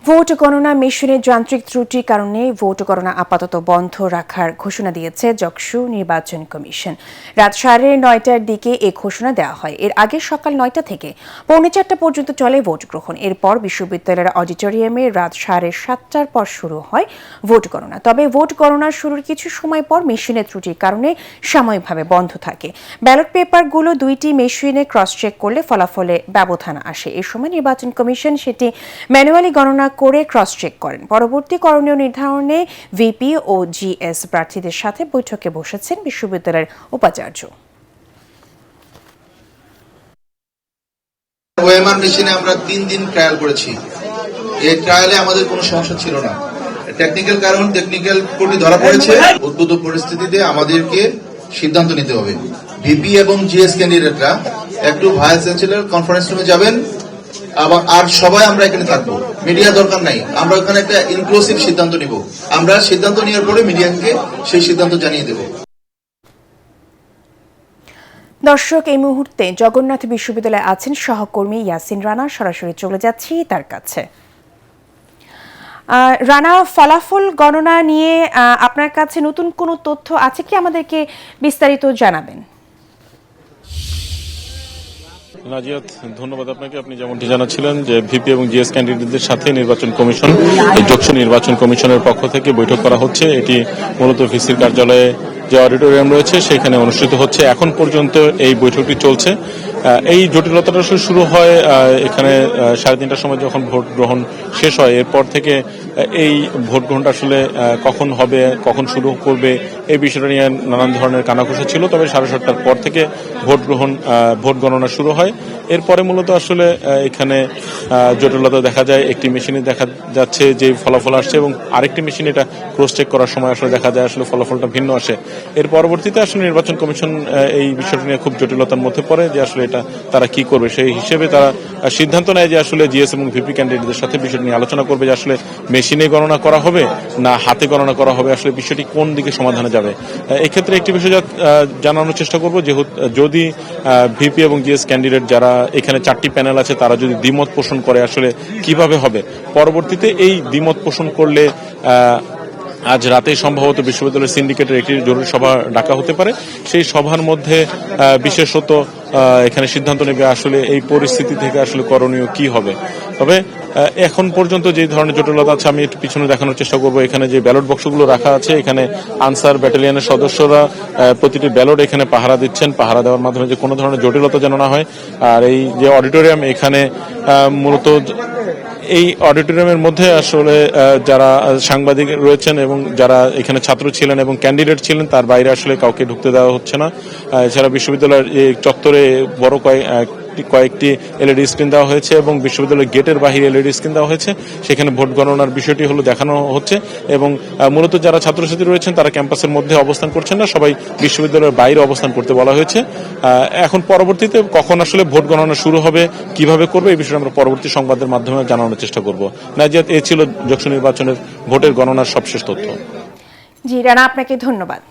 Vote গণনা মেশিনের যান্ত্রিক ত্রুটির কারণে ভোট গণনা আপাতত বন্ধ রাখার ঘোষণা দিয়েছে যকসু নির্বাচন কমিশন। রাত 9:30টার দিকে এ ঘোষণা দেওয়া হয়। এর আগে সকাল 9টা থেকে 4:45 পর্যন্ত চলে ভোট গ্রহণ। এরপর বিশ্ববিদ্যালয়ের অডিটোরিয়ামে রাত 7:30টার পর শুরু হয় ভোট গণনা। তবে ভোট গণনা শুরুর কিছু সময় পর মেশিনের ত্রুটির কারণে সাময়িকভাবে বন্ধ থাকে। ব্যালট পেপারগুলো দুইটি মেশিনে ক্রস চেক করলে ফলাফলে ব্যবধান আসে। এ সময় নির্বাচন কমিশন সেটি ম্যানুয়ালি গণনা করে ক্রস চেক করেন। পরবর্তী করণীয় নির্ধারণে ভিপি ও জিএস প্রার্থীদের সাথে বৈঠকে বসেছেন বিশ্ববিদ্যালয়ের উপাচার্য। ওএমআর মেশিনে আমরা 3 দিন ট্রায়াল করেছি। এই ট্রায়ালে আমাদের কোনো সমস্যা ছিল না। টেকনিক্যাল ত্রুটি ধরা পড়েছে। উদ্ভূত পরিস্থিতিতে আমাদেরকে সিদ্ধান্ত নিতে হবে। ভিপি এবং জিএস ক্যান্ডিডেটরা একটু ভাইস চ্যান্সেলর কনফারেন্স রুমে যাবেন, আর সবাই আমরা এখানে থাকবো। মিডিয়া দরকার নাই, আমরা ওখানে একটা ইনক্লুসিভ সিদ্ধান্ত নিব। আমরা সিদ্ধান্ত নেওয়ার পরে মিডিয়াকে সেই সিদ্ধান্ত জানিয়ে দেব। দর্শক, এই মুহূর্তে জগন্নাথ বিশ্ববিদ্যালয়ে আছেন সহকর্মী ইয়াসিন রানা। সরাসরি চলে যাচ্ছি তার কাছে। রানা, ফলাফল গণনা নিয়ে আপনার কাছে নতুন কোনো তথ্য আছে কি? আমাদেরকে বিস্তারিত জানাবেন। নাজিয়াত, ধন্যবাদ আপনাকে। আপনি যেমনটি জানাচ্ছিলেন যে ভিপি এবং জিএস ক্যান্ডিডেটদের সাথে নির্বাচন কমিশন, এই যকসু নির্বাচন কমিশনের পক্ষ থেকে বৈঠক করা হচ্ছে। এটি মূলত ভিসির কার্যালয়ে যে অডিটোরিয়াম রয়েছে সেখানে অনুষ্ঠিত হচ্ছে। এখন পর্যন্ত এই বৈঠকটি চলছে। এই জটিলতাটা শুরু হয় এখানে 3:30টার সময় যখন ভোট গ্রহণ শেষ হয়। এরপর থেকে এই ভোট গ্রহণটা আসলে কখন হবে, কখন শুরু করবে, এই বিষয়টা নিয়ে নানান ধরনের কানাঘুষা ছিল। তবে 7:30টার পর থেকে ভোট গণনা শুরু হয়। এরপরে মূলত আসলে এখানে জটিলতা দেখা যায়। একটি মেশিনে দেখা যাচ্ছে যে ফলাফল আসছে এবং আরেকটি মেশিনে এটা ক্রস চেক করার সময় আসলে দেখা যায় আসলে ফলাফলটা ভিন্ন আসে। এর পরবর্তীতে আসলে নির্বাচন কমিশন এই বিষয়টি নিয়ে খুব জটিলতার মধ্যে পড়ে যে আসলে এটা তারা কি করবে। সেই হিসেবে তারা সিদ্ধান্ত নেয় যে আসলে জিএস এবং ভিপি ক্যান্ডিডেটদের সাথে বিষয়টি নিয়ে আলোচনা করবে যে আসলে মেশিনে গণনা করা হবে না হাতে গণনা করা হবে, আসলে বিষয়টি কোন দিকে সমাধানে যাবে। এক্ষেত্রে একটি বিষয় জানানোর চেষ্টা করব, যেহেতু যদি ভিপি এবং জিএস ক্যান্ডিডেট যারা এখানে 4টি প্যানেল আছে তারা যদি দ্বিমত পোষণ করে আসলে কিভাবে হবে। পরবর্তীতে এই দ্বিমত পোষণ করলে আজ রাতেই সম্ভবত বিশ্ববিদ্যালয়ের সিন্ডিকেটের একটি জরুরি সভা ডাকা হতে পারে। সেই সভার মধ্যে বিশেষত এখানে সিদ্ধান্ত নেবে আসলে এই পরিস্থিতি থেকে আসলে করণীয় কি হবে। তবে এখন পর্যন্ত যে ধরনের জটিলতা আছে আমি একটু পিছনে দেখানোর চেষ্টা করব। এখানে যে ব্যালট বক্সগুলো রাখা আছে, এখানে আনসার ব্যাটালিয়নের সদস্যরা প্রতিটি ব্যালট এখানে পাহারা দিচ্ছেন। পাহারা দেওয়ার মাধ্যমে যে কোনো ধরনের জটিলতা যেন না হয়। আর এই যে অডিটোরিয়াম, এখানে মূলত এই অডিটোরিয়ামের মধ্যে আসলে যারা সাংবাদিক রয়েছেন এবং যারা এখানে ছাত্র ছিলেন এবং ক্যান্ডিডেট ছিলেন তার বাইরে আসলে কাউকে ঢুকতে দেওয়া হচ্ছে না। এছাড়া বিশ্ববিদ্যালয়ের এই চত্বরে বড় কয়েকটি এলইডি স্ক্রিন দেওয়া হয়েছে এবং বিশ্ববিদ্যালয়ের গেটের বাহিরে এলইডি স্ক্রিন দেওয়া হয়েছে। সেখানে ভোট গণনার বিষয়টি হলো দেখানো হচ্ছে এবং মূলত যারা ছাত্রছাত্রী রয়েছেন তারা ক্যাম্পাসের মধ্যে অবস্থান করছেন না, সবাই বিশ্ববিদ্যালয়ের বাইরে অবস্থান করতে বলা হয়েছে। এখন পরবর্তীতে কখন আসলে ভোট গণনা শুরু হবে, কিভাবে করবে, এই বিষয়ে আমরা পরবর্তী সংবাদের মাধ্যমে জানানোর চেষ্টা করব। নাজিয়াত, এ ছিল যকসু নির্বাচনের ভোটের গণনার সবশেষ তথ্য। জি রানা, আপনাকে ধন্যবাদ।